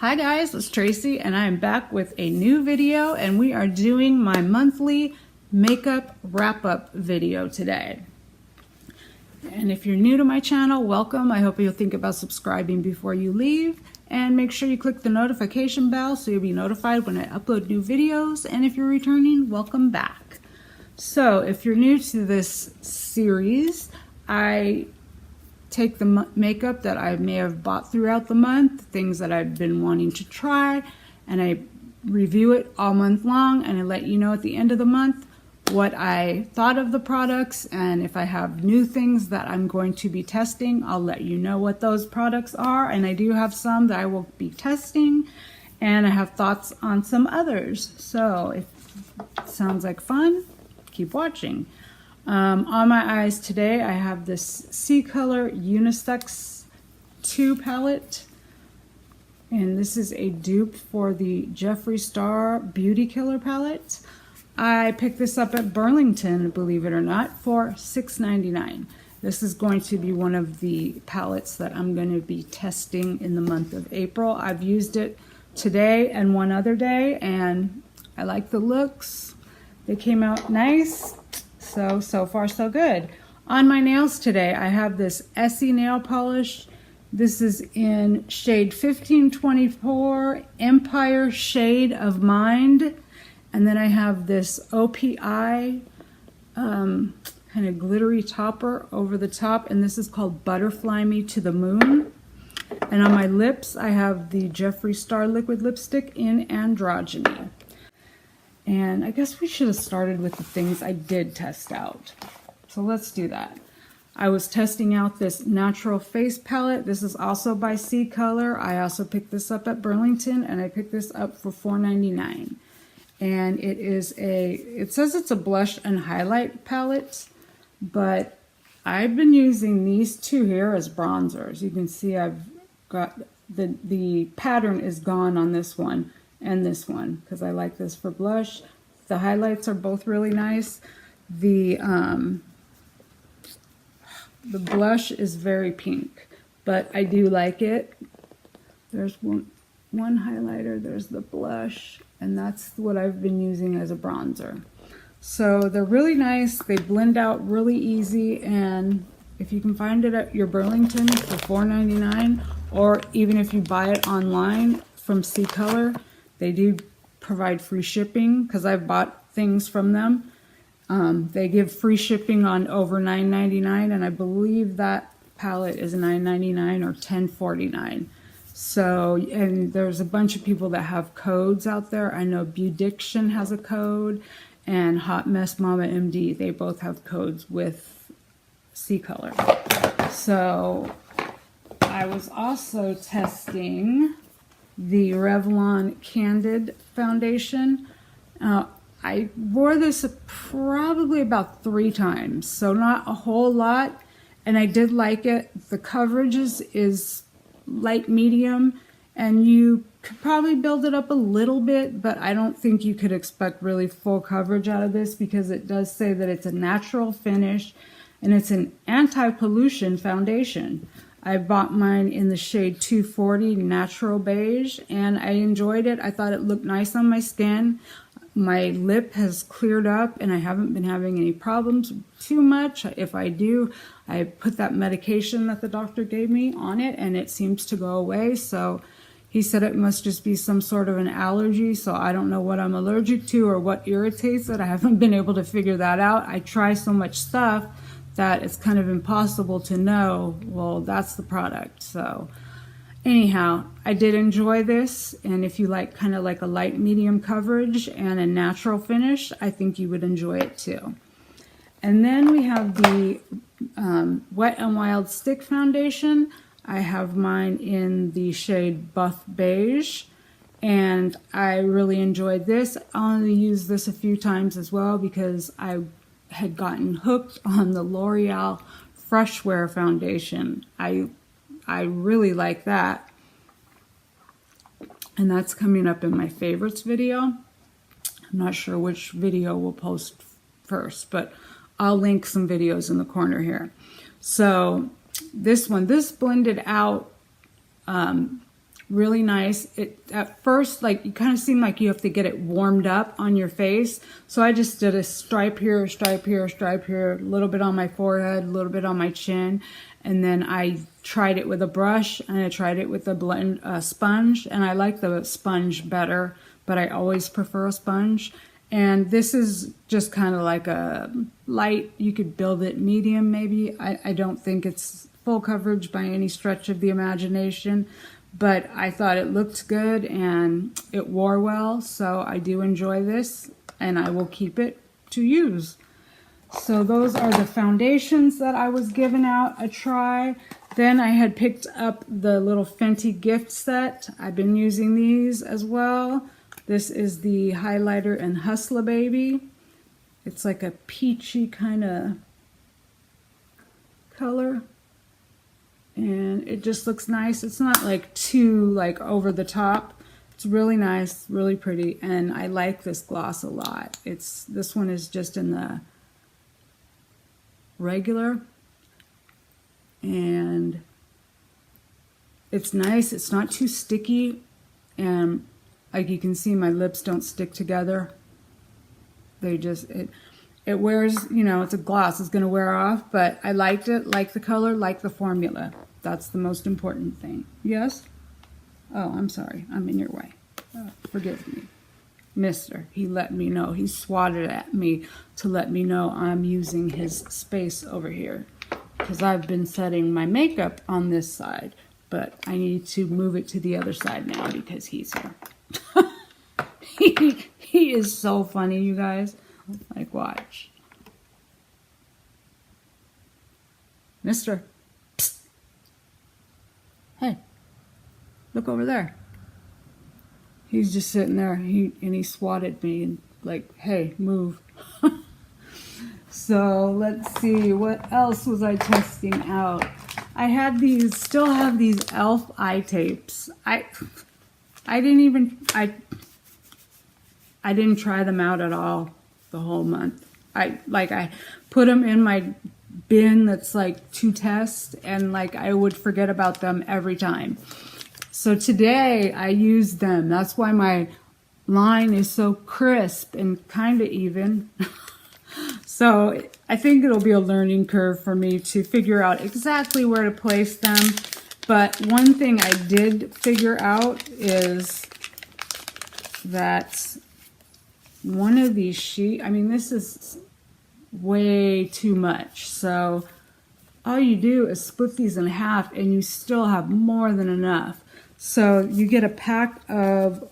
Hi guys, it's Tracy and I am back with a new video and we are doing my monthly makeup wrap-up video today. And if you're new to my channel, welcome. I hope you'll think about subscribing before you leave and make sure you click the notification bell so you'll be notified when I upload new videos. And if you're returning, welcome back. So if you're new to this series, I take the makeup that I may have bought throughout the month, things that I've been wanting to try, and I review it all month long, and I let you know at the end of the month what I thought of the products, and if I have new things that I'm going to be testing, I'll let you know what those products are. And I do have some that I will be testing, and I have thoughts on some others. So if it sounds like fun, keep watching. On my eyes today, I have this Color Unisex 2 palette, and this is a dupe for the Jeffree Star Beauty Killer palette. I picked this up at Burlington, believe it or not, for $6.99. This is going to be one of the palettes that I'm going to be testing in the month of April. I've used it today and one other day, and I like the looks. They came out nice. So far so good. On my nails today, I have this Essie nail polish. This is in shade 1524, Empire Shade of Mind. And then I have this OPI kind of glittery topper over the top, and this is called Butterfly Me to the Moon. And on my lips, I have the Jeffree Star liquid lipstick in Androgyny. And I guess we should have started with the things I did test out. So let's do that. I was testing out this natural face palette. This is also by Color. I also picked this up at Burlington, and I picked this up for $4.99. And it is it says it's a blush and highlight palette, but I've been using these two here as bronzers. You can see I've got the pattern is gone on this one and this one because I like this for blush. The highlights are both really nice. The blush is very pink, but I do like it. There's one highlighter, there's the blush, and that's what I've been using as a bronzer. So they're really nice. They blend out really easy, and if you can find it at your Burlington for $4.99, or even if you buy it online from Color, they do provide free shipping because I've bought things from them. They give free shipping on over $9.99, and I believe that palette is $9.99 or $10.49. So, and there's a bunch of people that have codes out there. I know Beaudiction has a code, and Hot Mess Mama MD, they both have codes with Color. So I was also testing the Revlon Candid foundation. I wore this probably about 3 times, so not a whole lot, and I did like it. The coverage is light medium, and you could probably build it up a little bit, but I don't think you could expect really full coverage out of this because it does say that it's a natural finish and it's an anti-pollution foundation. I bought mine in the shade 240 Natural Beige, and I enjoyed it. I thought it looked nice on my skin. My lip has cleared up, and I haven't been having any problems too much. If I do, I put that medication that the doctor gave me on it, and it seems to go away. So he said it must just be some sort of an allergy, so I don't know what I'm allergic to or what irritates it. I haven't been able to figure that out. I try so much stuff that it's kind of impossible to know, well, that's the product. So anyhow, I did enjoy this, and if you like kind of like a light medium coverage and a natural finish, I think you would enjoy it too. And then we have the Wet n Wild Stick Foundation. I have mine in the shade Buff Beige, and I really enjoyed this. I only used this a few times as well because I had gotten hooked on the L'Oreal Fresh Wear foundation. I really like that, and that's coming up in my favorites video. I'm not sure which video we'll post first, but I'll link some videos in the corner here. So this blended out really nice. It at first, like, you kind of seem like you have to get it warmed up on your face. So I just did a stripe here, stripe here, stripe here, a little bit on my forehead, a little bit on my chin. And then I tried it with a brush, and I tried it with a sponge. And I like the sponge better, but I always prefer a sponge. And this is just kind of like a light, you could build it medium maybe. I don't think it's full coverage by any stretch of the imagination, but I thought it looked good and it wore well, so I do enjoy this and I will keep it to use. So those are the foundations that I was giving out a try. Then I had picked up the little Fenty gift set. I've been using these as well. This is the highlighter in Hustla Baby. It's like a peachy kind of color. And it just looks nice. It's not like too like over the top. It's really nice, really pretty, and I like this gloss a lot. This one is just in the regular, and it's nice. It's not too sticky, and like you can see, my lips don't stick together. They just it wears, you know, it's a gloss, it's going to wear off, but I liked it, like the color, like the formula. That's the most important thing. Yes? Oh, I'm sorry. I'm in your way. Oh, forgive me. Mister, he let me know. He swatted at me to let me know I'm using his space over here, because I've been setting my makeup on this side, but I need to move it to the other side now because he's here. He is so funny, you guys. Like, watch. Mister. Psst. Hey. Look over there. He's just sitting there. He swatted me and like, hey, move. So let's see. What else was I testing out? I had these, still have these e.l.f. eye tapes. I didn't try them out at all the whole month. I put them in my bin that's like to test, and like I would forget about them every time. So today I used them. That's why my line is so crisp and kind of even. So I think it'll be a learning curve for me to figure out exactly where to place them. But one thing I did figure out is that one of these sheets, I mean, this is way too much. So all you do is split these in half and you still have more than enough. So you get a pack of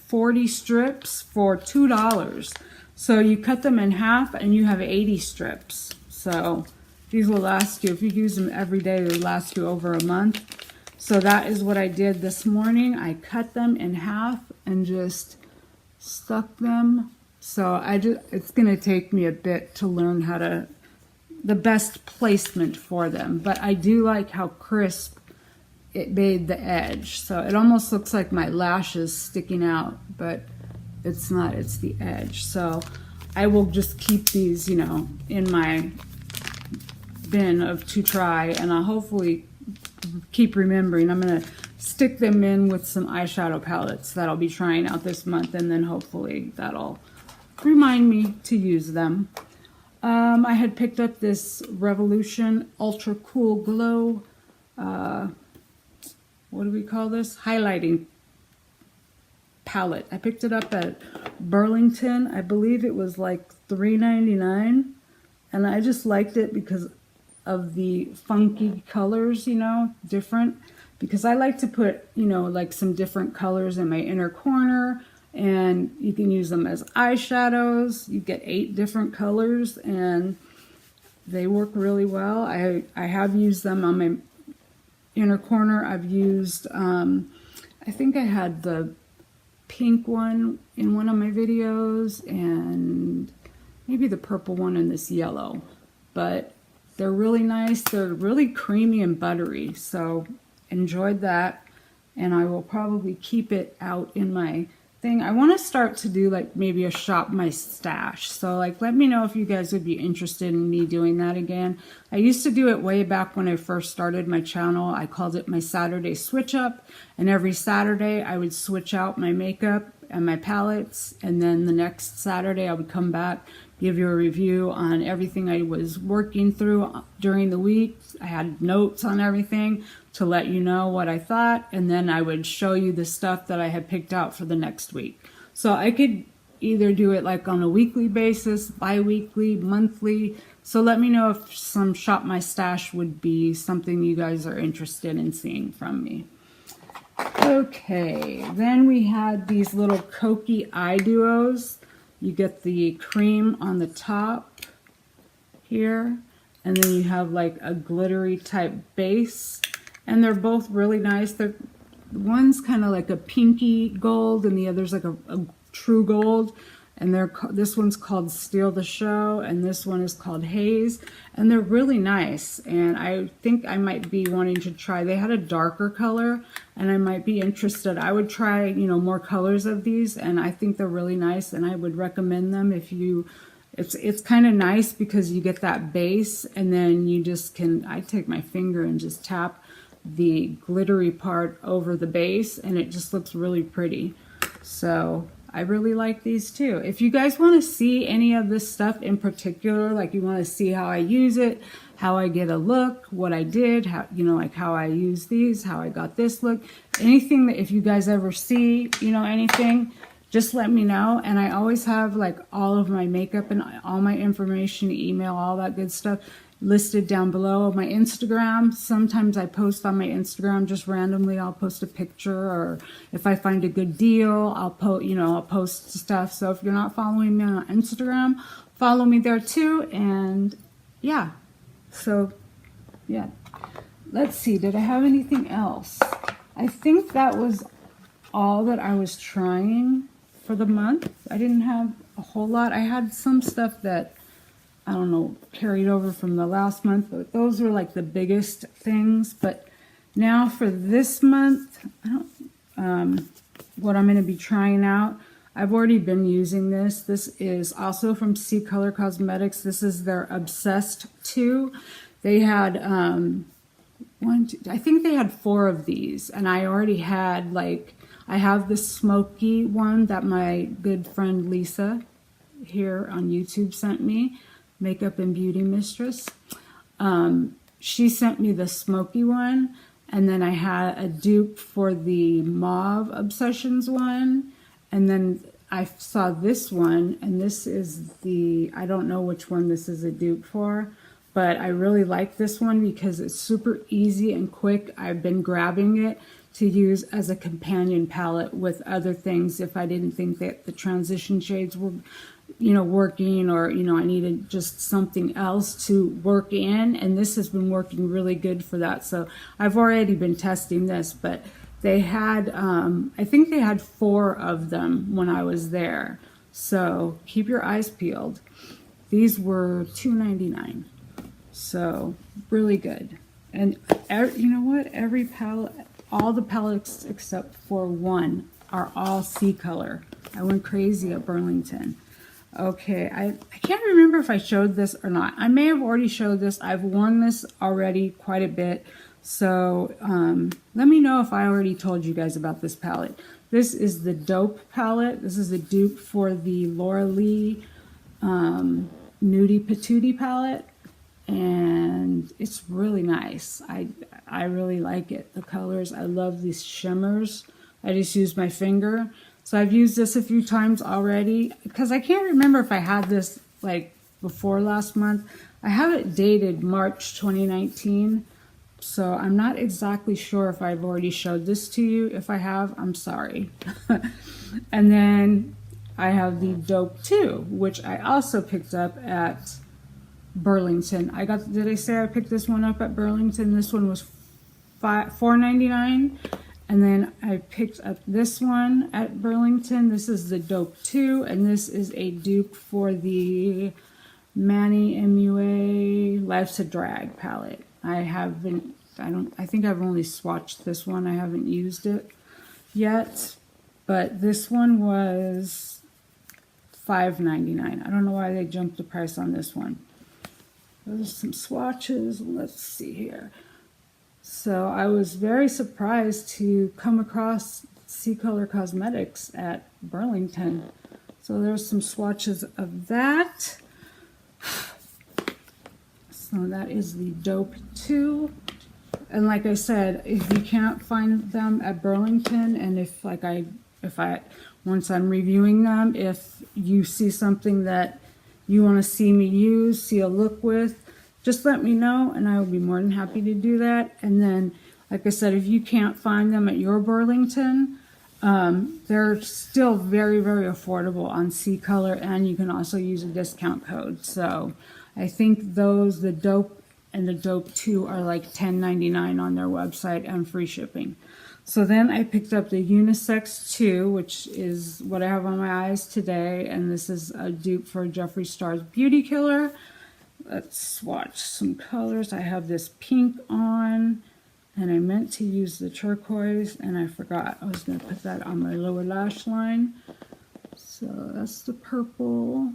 40 strips for $2. So you cut them in half and you have 80 strips. So these will last you, if you use them every day, they'll last you over a month. So that is what I did this morning. I cut them in half and just stuck them. So it's going to take me a bit to learn how to, the best placement for them. But I do like how crisp it made the edge. So it almost looks like my lashes sticking out, but it's not, it's the edge. So I will just keep these, you know, in my bin of to try, and I'll hopefully keep remembering. I'm going to stick them in with some eyeshadow palettes that I'll be trying out this month, and then hopefully that'll remind me to use them. I had picked up this Revolution Ultra Cool Glow, what do we call this? Highlighting palette. I picked it up at Burlington. I believe it was like $3.99, and I just liked it because of the funky colors, you know, different, because I like to put, you know, like some different colors in my inner corner, and you can use them as eyeshadows. You get 8 different colors and they work really well. I have used them on my inner corner. I've used, I think I had the pink one in one of my videos and maybe the purple one in this yellow, but they're really nice. They're really creamy and buttery, so enjoyed that, and I will probably keep it out in my thing. I want to start to do like maybe a shop my stash. So like let me know if you guys would be interested in me doing that again. I used to do it way back when I first started my channel. I called it my Saturday switch up, and every Saturday I would switch out my makeup and my palettes, and then the next Saturday I would come back, give you a review on everything I was working through during the week. I had notes on everything to let you know what I thought, and then I would show you the stuff that I had picked out for the next week. So I could either do it like on a weekly basis, bi-weekly, monthly. So let me know if some Shop My Stash would be something you guys are interested in seeing from me. Okay, then we had these little Kokie eye duos. You get the cream on the top here, and then you have like a glittery type base. And they're both really nice. One's kind of like a pinky gold, and the other's like a true gold. And this one's called Steal the Show, and this one is called Haze. And they're really nice. And I think I might be wanting to try. They had a darker color, and I might be interested. I would try, you know, more colors of these, and I think they're really nice. And I would recommend them if you. It's kind of nice because you get that base, and then you just can. I take my finger and just tap the glittery part over the base, and it just looks really pretty. So I really like these too. If you guys want to see any of this stuff in particular, like you want to see how I use it, how I get a look, what I did, how, you know, like how I use these, how I got this look, anything that if you guys ever see, you know, anything, just let me know. And I always have like all of my makeup and all my information, email, all that good stuff listed down below. My Instagram, sometimes I post on my Instagram just randomly. I'll post a picture, or if I find a good deal, I'll post stuff. So if you're not following me on Instagram, follow me there too. And yeah, so yeah, let's see, did I have anything else? I think that was all that I was trying for the month. I didn't have a whole lot. I had some stuff that I don't know, carried over from the last month, but those were like the biggest things. But now for this month, what I'm going to be trying out, I've already been using this. This is also from Color Cosmetics. This is their Obsessed 2. They had, I think they had 4 of these, and I already had I have the smoky one that my good friend Lisa here on YouTube sent me. Makeup and Beauty Mistress. She sent me the smoky one, and then I had a dupe for the Mauve Obsessions one, and then I saw this one, and this is I don't know which one this is a dupe for, but I really like this one because it's super easy and quick. I've been grabbing it to use as a companion palette with other things if I didn't think that the transition shades were working, or I needed just something else to work in, and this has been working really good for that. So I've already been testing this, but they had I think they had 4 of them when I was there, so keep your eyes peeled. These were $2.99, so really good. And you know what, every palette, all the palettes except for one are all C color. I went crazy at Burlington. Okay, I can't remember if I showed this or not. I may have already showed this. I've worn this already quite a bit. So let me know if I already told you guys about this palette. This is the Dope palette. This is a dupe for the Laura Lee Nudie Patootie palette. And it's really nice. I really like it. The colors, I love these shimmers. I just use my finger. So I've used this a few times already, because I can't remember if I had this like before last month. I have it dated March 2019, so I'm not exactly sure if I've already showed this to you. If I have, I'm sorry. And then I have the Dope 2, which I also picked up at Burlington. Did I say I picked this one up at Burlington? This one was $4.99. And then I picked up this one at Burlington. This is the Dope 2, and this is a dupe for the Manny MUA Life's a Drag palette. I think I've only swatched this one. I haven't used it yet. but this one was $5.99. I don't know why they jumped the price on this one. There's some swatches. Let's see here. So I was very surprised to come across Color Cosmetics at Burlington. So there's some swatches of that. So that is the Dope 2. And like I said, if you can't find them at Burlington, and if once I'm reviewing them, if you see something that you want to see me use, see a look with, just let me know and I will be more than happy to do that. And then, like I said, if you can't find them at your Burlington, they're still very, very affordable on C-Color, and you can also use a discount code. So I think those, the Dope and the Dope 2, are like $10.99 on their website and free shipping. So then I picked up the Unisex 2, which is what I have on my eyes today, and this is a dupe for Jeffree Star's Beauty Killer. Let's swatch some colors. I have this pink on, and I meant to use the turquoise, and I forgot. I was going to put that on my lower lash line. So that's the purple.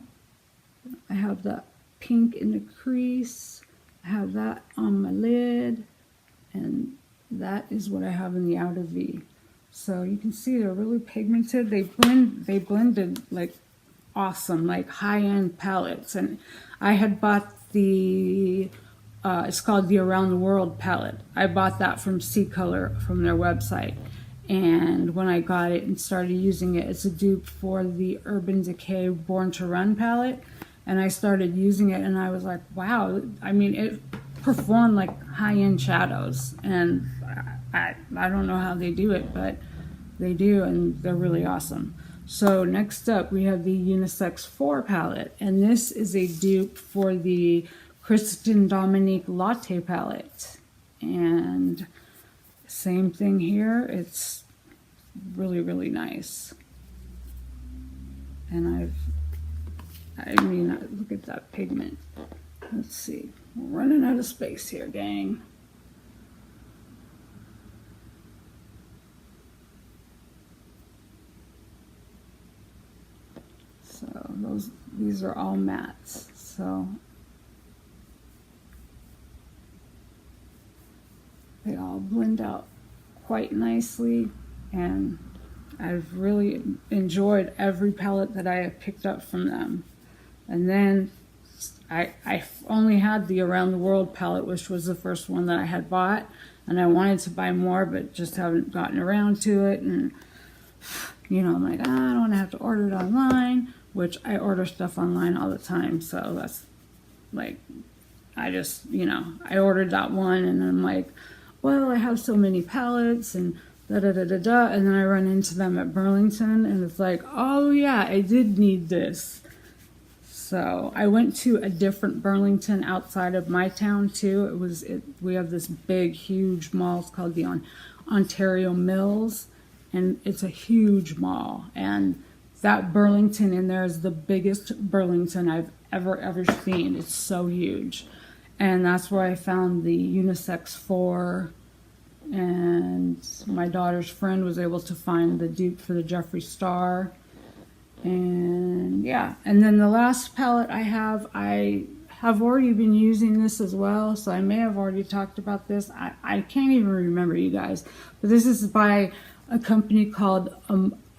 I have the pink in the crease. I have that on my lid, and that is what I have in the outer V. So you can see they're really pigmented. They blended like awesome, like high-end palettes. And I had bought the it's called the Around the World palette. I bought that from C-Color from their website. And when I got it and started using it, it's a dupe for the Urban Decay Born to Run palette. And I started using it and I was like, wow, I mean, it performed like high-end shadows. And I don't know how they do it, but they do, and they're really awesome. So next up, we have the Unisex 4 palette. And this is a dupe for the Kristen Dominique Latte palette. And same thing here. It's really, really nice. And I mean, look at that pigment. Let's see. We're running out of space here, gang. So these are all mattes. So they all blend out quite nicely, and I've really enjoyed every palette that I have picked up from them. And then I only had the Around the World palette, which was the first one that I had bought, and I wanted to buy more, but just haven't gotten around to it. And you know, I'm like, I don't want to have to order it online, which I order stuff online all the time. So that's like, I just, you know, I ordered that one, and I'm like, well, I have so many palettes and da da da da da, and then I run into them at Burlington, and it's like, oh yeah, I did need this. So I went to a different Burlington outside of my town too. We have this big, huge mall. It's called the Ontario Mills, and it's a huge mall. And that Burlington in there is the biggest Burlington I've ever seen. It's so huge. And that's where I found the Unisex 4, and my daughter's friend was able to find the dupe for the Jeffree Star. And yeah, and then the last palette I have already been using this as well, so I may have already talked about this. I can't even remember, you guys, but this is by a company called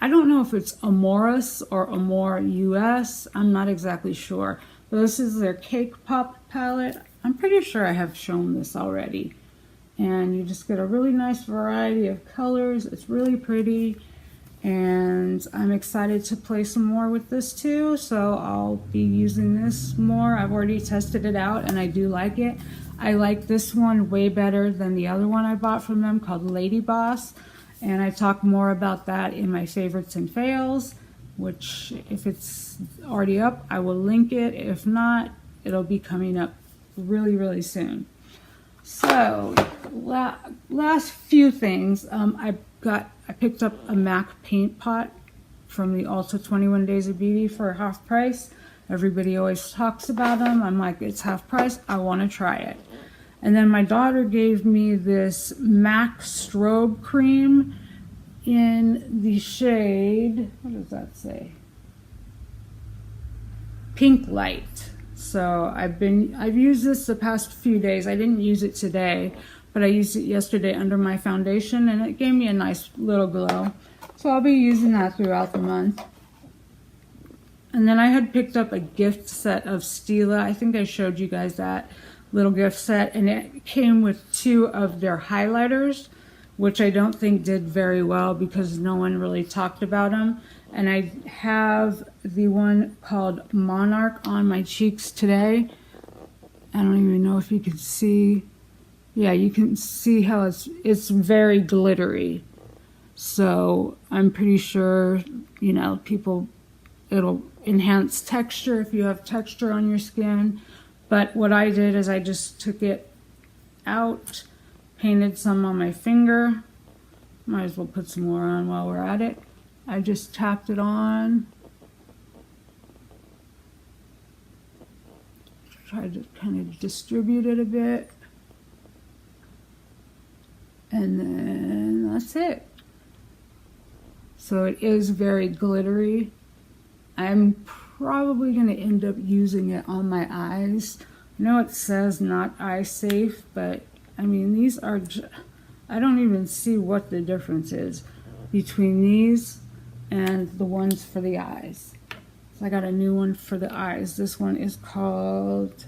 I don't know if it's Amorous or Amor US. I'm not exactly sure, but this is their Cake Pop palette. I'm pretty sure I have shown this already, and you just get a really nice variety of colors. It's really pretty. And I'm excited to play some more with this too, so I'll be using this more. I've already tested it out and I do like it. I like this one way better than the other one I bought from them called Lady Boss, and I talk more about that in my favorites and fails, which if it's already up, I will link it. If not, it'll be coming up really, really soon. So last few things, I picked up a MAC paint pot from the Ulta 21 Days of Beauty for half price. Everybody always talks about them. I'm like, it's half price, I want to try it. And then my daughter gave me this MAC Strobe cream, in the shade, what does that say? Pinklite. So I've used this the past few days. I didn't use it today, but I used it yesterday under my foundation, and it gave me a nice little glow. So I'll be using that throughout the month. And then I had picked up a gift set of Stila. I think I showed you guys that little gift set, and it came with 2 of their highlighters, which I don't think did very well because no one really talked about them. And I have the one called Monarch on my cheeks today. I don't even know if you can see. Yeah, you can see how it's very glittery. So I'm pretty sure, you know, it'll enhance texture if you have texture on your skin. But what I did is I just took it out, painted some on my finger. Might as well put some more on while we're at it. I just tapped it on. Tried to kind of distribute it a bit. And then that's it. So it is very glittery. I'm probably going to end up using it on my eyes. I know it says not eye safe, but I mean, these are, I don't even see what the difference is between these and the ones for the eyes. So I got a new one for the eyes. This one is called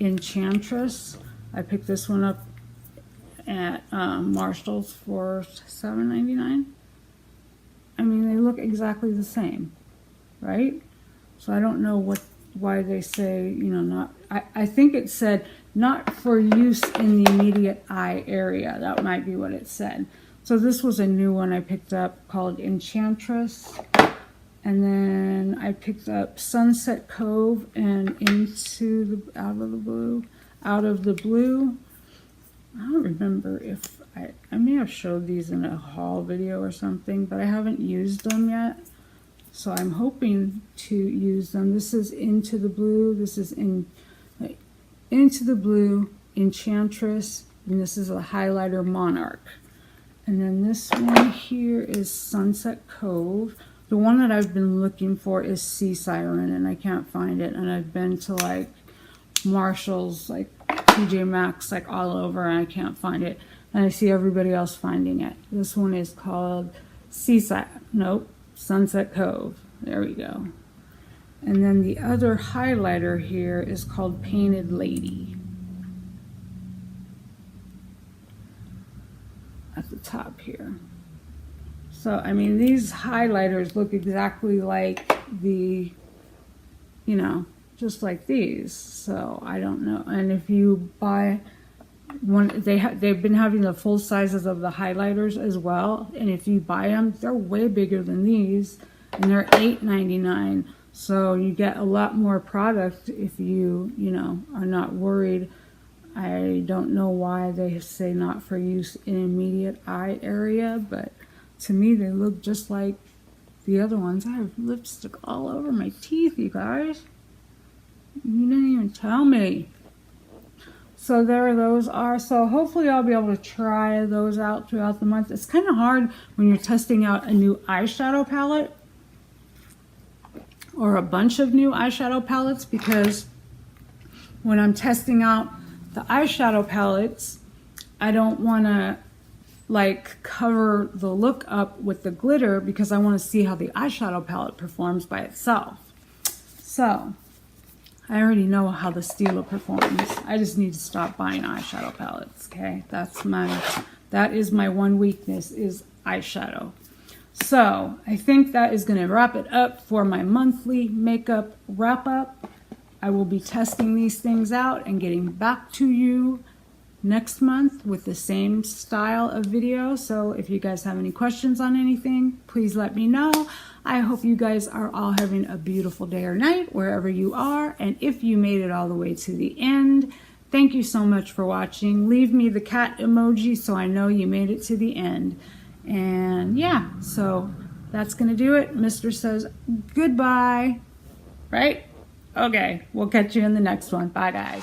Enchantress. I picked this one up at Marshall's for $7.99. I mean, they look exactly the same, right? So I don't know why they say, you know, not, I think it said not for use in the immediate eye area. That might be what it said. So this was a new one I picked up called Enchantress. And then I picked up Sunset Cove and Out of the Blue. I don't remember if I may have showed these in a haul video or something, but I haven't used them yet. So I'm hoping to use them. This is Into the Blue. This is Into the Blue, Enchantress, and this is a highlighter Monarch. And then this one here is Sunset Cove. The one that I've been looking for is Sea Siren, and I can't find it. And I've been to like Marshall's, like TJ Maxx, like all over, and I can't find it. And I see everybody else finding it. This one is called Sunset Cove. There we go. And then the other highlighter here is called Painted Lady. At the top here. So, I mean, these highlighters look exactly like the, you know, just like these. So, I don't know. And if you buy one, they've been having the full sizes of the highlighters as well. And if you buy them, they're way bigger than these. And they're $8.99. So, you get a lot more product if you know, are not worried. I don't know why they say not for use in immediate eye area, but to me they look just like the other ones. I have lipstick all over my teeth, you guys. You didn't even tell me. So there those are. So hopefully I'll be able to try those out throughout the month. It's kind of hard when you're testing out a new eyeshadow palette or a bunch of new eyeshadow palettes, because when I'm testing out the eyeshadow palettes, I don't want to like cover the look up with the glitter because I want to see how the eyeshadow palette performs by itself. So I already know how the Stila performs. I just need to stop buying eyeshadow palettes, okay? That is my one weakness, is eyeshadow. So I think that is going to wrap it up for my monthly makeup wrap up. I will be testing these things out and getting back to you next month with the same style of video. So if you guys have any questions on anything, please let me know. I hope you guys are all having a beautiful day or night wherever you are. And if you made it all the way to the end, thank you so much for watching. Leave me the cat emoji so I know you made it to the end. And yeah, so that's going to do it. Mr. says goodbye, right? Okay, we'll catch you in the next one. Bye, guys.